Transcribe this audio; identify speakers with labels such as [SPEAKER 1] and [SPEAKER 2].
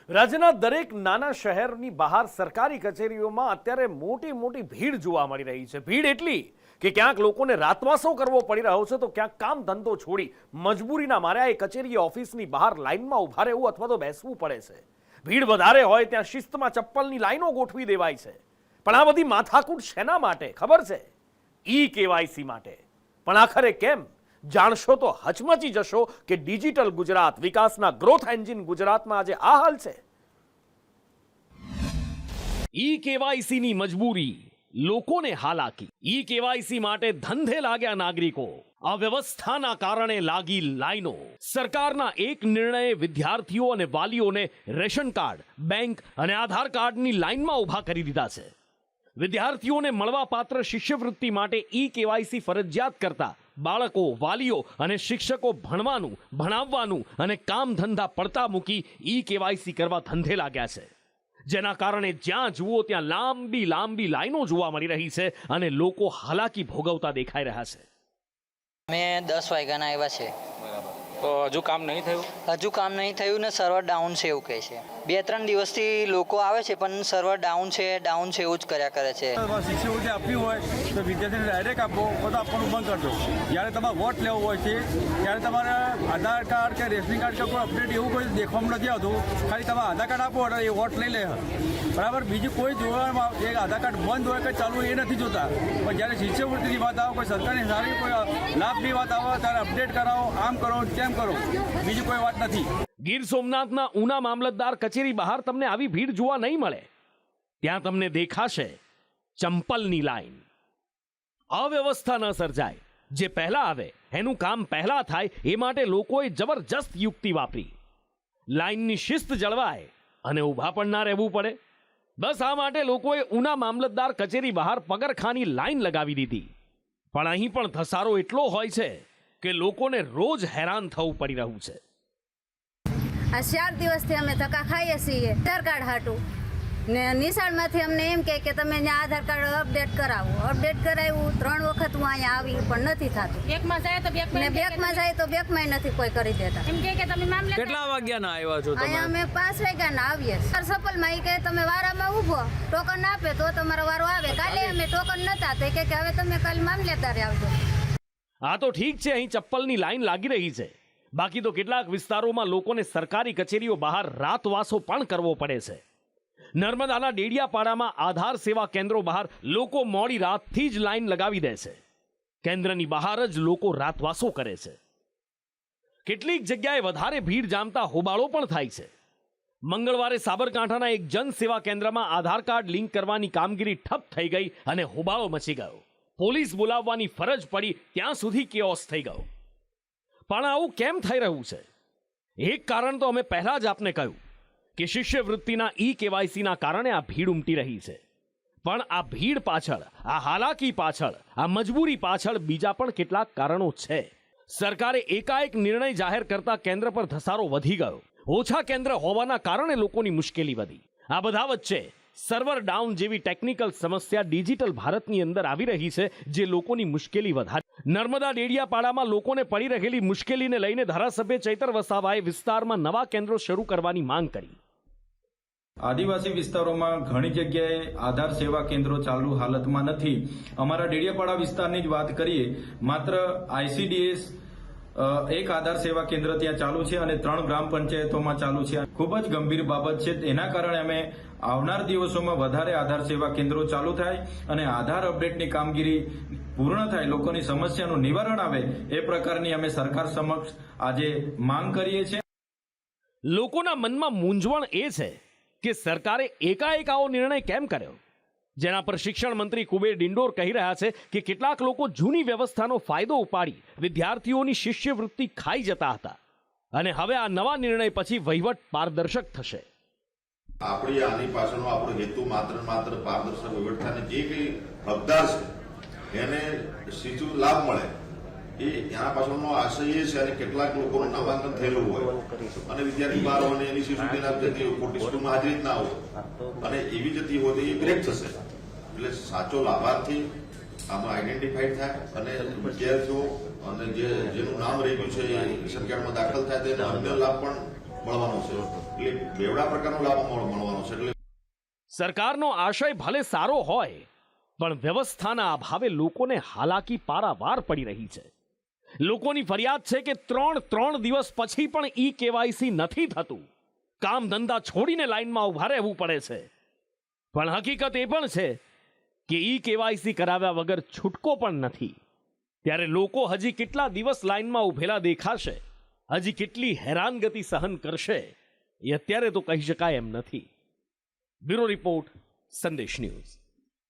[SPEAKER 1] રાજ્યના દરેક નાના શહેરની બહાર સરકારી કચેરીઓમાં અત્યારે મોટી મોટી ભીડ જોવા મળી રહી છે. ભીડ એટલી કે ક્યાંક લોકોને રાતવાસો કરવો પડી રહ્યો છે તો ક્યાંક કામ ધંધો છોડી મજબૂરીના મારે આ કચેરી ઓફિસની બહાર લાઈનમાં ઊભા રહેવું અથવા તો બેસવું પડે છે. ભીડ વધારે હોય ત્યાં શિસ્તમાં ચપ્પલની લાઈનો ગોઠવી દેવાય છે. પણ આ બધી માથાકૂટ શેના માટે ખબર છે? ઈ-કેવાયસી માટે. પણ આખરે કેમ? જાણશો તો હચમચી જશો કે ડિજિટલ ગુજરાત વિકાસના ગ્રોથ એન્જિન ગુજરાતમાં આજે આ હાલ છે. ઈ-કેવાયસી ની મજબૂરી, લોકોને હાલાકી. ઈ-કેવાયસી માટે ધંધે લાગ્યા નાગરિકો. અવ્યવસ્થાના કારણે લાગી લાઈનો. સરકારના એક નિર્ણયે વિદ્યાર્થીઓ અને વાલીઓને રેશન કાર્ડ, બેંક અને આધાર કાર્ડની લાઈનમાં ઊભા કરી દીધા છે. વિદ્યાર્થીઓને મળવાપાત્ર શિષ્યવૃત્તિ માટે ઈ-કેવાયસી ફરજિયાત કરતા બાળકો, વાલીઓ અને શિક્ષકો ભણવાનું, ભણાવવાનું અને કામ ધંધા પડતા મૂકી ઈ-કેવાયસી કરવા ધંધે લાગ્યા છે. જેના કારણે જ્યાં જુઓ ત્યાં લાંબી લાંબી લાઈનો જોવા મળી રહી છે અને લોકો હાલાકી ભોગવતા દેખાઈ રહ્યા છે.
[SPEAKER 2] મેં 10 વાગ્યાના આવ્યા છે.
[SPEAKER 3] તો હજુ કામ નહીં થયું?
[SPEAKER 2] હજુ કામ નહીં થયું ને સર્વર ડાઉન છે એવું કહે છે. 2-3 દિવસથી લોકો આવે છે પણ સર્વર ડાઉન છે એવું જ કર્યા કરે છે.
[SPEAKER 4] શિષ્યવૃત્તિ આપવી હોય તો વિદ્યાર્થીને ડાયરેક્ટ આપો, તો આપવાનું બંધ કરજો. જ્યારે તમારે વોટ લેવો હોય છે ત્યારે તમારે આધાર કાર્ડ કે રેશનિંગ કાર્ડ કે કોઈ અપડેટ એવું કોઈ દેખવામાં નથી આવતું. ખાલી તમે આધાર કાર્ડ આપો એટલે એ વોટ લઈ લે. બરાબર, બીજું કોઈ જોવામાં એ આધાર કાર્ડ બંધ હોય કે ચાલુ એ નથી જોતા. પણ જ્યારે શિષ્યવૃત્તિની વાત આવે, કોઈ સરકારની સારી કોઈ લાભની વાત આવે ત્યારે અપડેટ કરાવો, આમ કરો તેમ કરો, બીજી કોઈ વાત નથી.
[SPEAKER 1] ગીર સોમનાથના ઉના મામલતદાર કચેરી બહાર તમને આવી ભીડ જોવા નહીં મળે. ત્યાં તમને દેખાશે ચંપલની લાઈન. અવ્યવસ્થા ન સર્જાય, જે પહેલા આવે એનું કામ પહેલા થાય એ માટે લોકોએ જબરજસ્ત યુક્તિ વાપરી. લાઈનની શિસ્ત જળવાય અને ઊભા પણ ના રહેવું પડે. બસ આ માટે લોકોએ ઉના મામલતદાર કચેરી બહાર પગરખાની લાઈન લગાવી દીધી. પણ અહીં પણ ધસારો એટલો હોય છે કે લોકોને રોજ હેરાન થવું પડી રહ્યું છે.
[SPEAKER 5] આ 4 દિવસથી અમે ધક્કા ખાઈએ છીએ આધાર કાર્ડ હાટું ને નિશાળમાંથી અમને એમ કે તમે ત્યાં આધાર કાર્ડ અપડેટ કરાવો. અપડેટ કરાવ્યું 3 વખત હું અહીંયા આવી પણ નથી થતું. બેંકમાં જાય તો બેંકમાં નથી કોઈ કરી દેતા. એમ કે તમે મામલે
[SPEAKER 3] કેટલા વાગ્યાના આવ્યા છો તમે?
[SPEAKER 5] અહીંયા અમે 5 વાગ્યાના આવીએ. સફલમાં એ કે તમે વારામાં ઊભો, ટોકન આપે તો તમારો વારો આવે. કાલે અમે ટોકન નતા તો કે હવે તમે કાલે મામલેદારે આવજો.
[SPEAKER 1] આ તો ઠીક છે, અહીં ચપ્પલની લાઈન લાગી રહી છે. બાકી તો કેટલાક વિસ્તારોમાં લોકોને સરકારી કચેરીઓ બહાર રાતવાસો પણ કરવો પડે છે. નર્મદાના ડેડિયાપાડામાં આધાર સેવા કેન્દ્રો બહાર લોકો મોડી રાતથી જ લાઈન લગાવી દે છે. કેન્દ્રની બહાર જ લોકો રાતવાસો કરે છે. કેટલીક જગ્યાએ વધારે ભીડ જામતા હોબાળો પણ થાય છે. મંગળવારે સાબરકાંઠાના એક જન સેવા કેન્દ્રમાં આધાર કાર્ડ લિંક કરવાની કામગીરી ઠપ થઈ ગઈ અને હોબાળો મચી ગયો. પોલીસ બોલાવવાની ફરજ પડી ત્યાં સુધી કેઓસ થઈ ગયો. પણ આવું કેમ થઈ રહ્યું છે? એક કારણ તો અમે પહેલા જ આપને કહ્યું કે શિષ્યવૃત્તિના ઈ-કેવાયસીના કારણે આ ભીડ ઉમટી રહી છે. પણ આ ભીડ પાછળ, આ હાલાકી પાછળ, આ મજબૂરી પાછળ બીજા પણ કેટલાક કારણો છે. સરકારે એકાએક નિર્ણય જાહેર કરતા કેન્દ્ર પર ધસારો વધી ગયો. ઓછા કેન્દ્ર હોવાના કારણે લોકોની મુશ્કેલી વધી. આ બધા વચ્ચે સર્વર ડાઉન જેવી ટેકનિકલ સમસ્યા ડિજિટલ ભારતની અંદર આવી રહી છે, જે લોકોની મુશ્કેલી વધારે. નર્મદા ડેડિયાપાડામાં લોકોને પડી રહેલી મુશ્કેલીને લઈને ધારાસભ્ય ચૈતર વસાવાએ વિસ્તારમાં નવા કેન્દ્રો શરૂ કરવાની માંગ કરી.
[SPEAKER 6] આદિવાસી વિસ્તારોમાં ઘણી જગ્યાએ આધાર સેવા કેન્દ્રો ચાલુ હાલતમાં નથી. અમારા ડેડિયાપાડા વિસ્તારની જ વાત કરીએ, માત્ર ICDS એક આધાર સેવા કેન્દ્ર ત્યાં ચાલુ છે અને 3 ગ્રામ પંચાયતોમાં ચાલુ છે. ખૂબ જ ગંભીર બાબત છે. એના કારણે અમે આવનાર દિવસોમાં વધારે આધાર સેવા કેન્દ્રો ચાલુ થાય અને આધાર અપડેટની કામગીરી પૂર્ણ થાય, લોકોની સમસ્યાનું નિવારણ આવે એ પ્રકારની અમે સરકાર સમક્ષ આજે માંગ કરીએ છીએ.
[SPEAKER 1] લોકોના મનમાં મૂંઝવણ એ છે કે સરકારે એકાએક આવો નિર્ણય કેમ કર્યો, જેના પર શિક્ષણ મંત્રી કુબેર ડિંડોર કહી રહ્યા છે કે કેટલાક લોકો જૂની વ્યવસ્થાનો ફાયદો ઉપાડી વિદ્યાર્થીઓની શિષ્યવૃત્તિ ખાઈ જતા હતા અને હવે આ નવા નિર્ણય પછી વહીવટ પારદર્શક થશે.
[SPEAKER 7] આપણી આની પાછળનો આપણો હેતુ માત્ર પારદર્શક વહીવટ થાય, જે કંઈ હકદાર છે એને સીધું લાભ મળે એના પાછળનો આશય એ છે. અને કેટલાક લોકોનું નામાંકન થયેલું હોય અને વિદ્યાર્થી બહાર હોય એની શિષ્યવૃત્તિ ના જતી હોય, ખોટી સ્કૂલમાં હાજરી જ ના હોય અને એવી જતી હોય તો એ બ્રેક થશે. એટલે સાચો લાભાર્થી આમાં આઈડેન્ટિફાઈડ થાય અને વિદ્યાર્થીઓ અને જેનું નામ રહી ગયું છે એ સરકારમાં દાખલ થાય તેને અન્ય લાભ પણ મળવાનો છે. એટલે બેવડા પ્રકારનો લાભ મળવાનો છે. એટલે
[SPEAKER 1] સરકારનો આશય ભલે સારો હોય પણ વ્યવસ્થાના અભાવે લોકોને હાલાકી પારાવાર પડી રહી છે. લોકોની ફરિયાદ છે કે 3 દિવસ પછી પણ કેવાયસી નથી થતું. કામ ધંધા છોડીને લાઈનમાં ઉભા રહેવું પડે છે. પણ હકીકત એ પણ છે કે કેવાયસી કરાવ્યા વગર છૂટકો પણ નથી. ત્યારે લોકો હજી કેટલા દિવસ લાઈનમાં ઉભેલા દેખાશે, હજી કેટલી હેરાનગતિ સહન કરશે, એ અત્યારે તો કહી શકાય એમ નથી. બ્યુરો રિપોર્ટ, સંદેશ ન્યૂઝ.